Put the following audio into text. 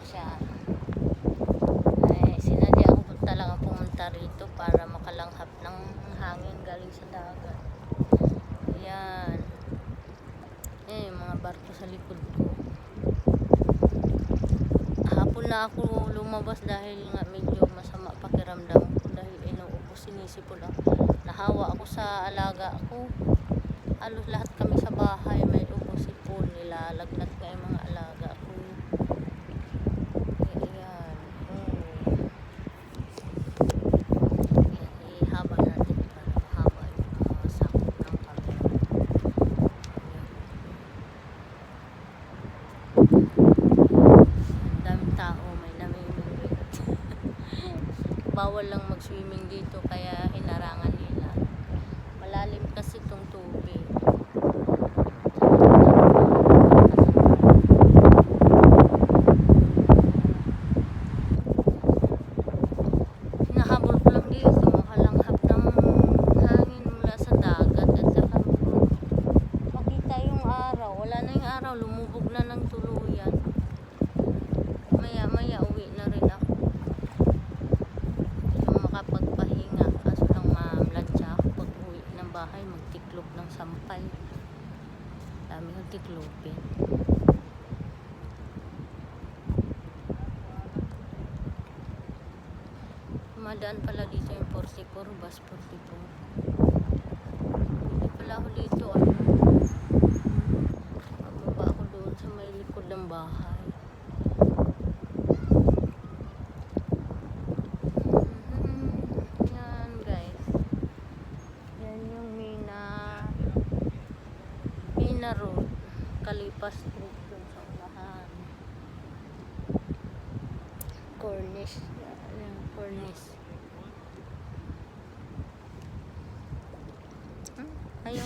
siya. Ay, sinadya ko talaga pumunta rito para makalanghap ng hangin galing sa dagat. Ayan. Eh, mga barko sa likod ko. Hapon na ako lumabas dahil nga medyo masama pakiramdam ko dahil inuubo, sinisipol ako. Nahawa ako sa alaga ko. Halos lahat kami sa bahay may ubo, sipon, nilalagnat nga yung mga alaga ko. Ayan. Ihaba natin para mahaba yung mga sakot ng camera. Daming tao, may namimingwit. Bawal lang mag-swimming dito kaya hinarangan nila. Malalim kasi itong tubig. Hinahabol ko lang dito, makalanghap ng hangin mula sa dagat at saka makita yung araw. Wala na yung araw, lumubog na ng tuluyan. Maya uwi na rin ako. Yung makapagpahinga, kaso lang mamlansya ako pag uwi ng bahay, magtiklop ng sampay. Dami kong tiklopin. Madaan pala dito yung 44, bus 44. Hindi pala ako dito. Mababa ako doon sa may likod ng bahay. Yan guys. Yan yung Mina Road. Kalipas Street dun sa unahan. Cornish. Yan, Cornish. Ayaw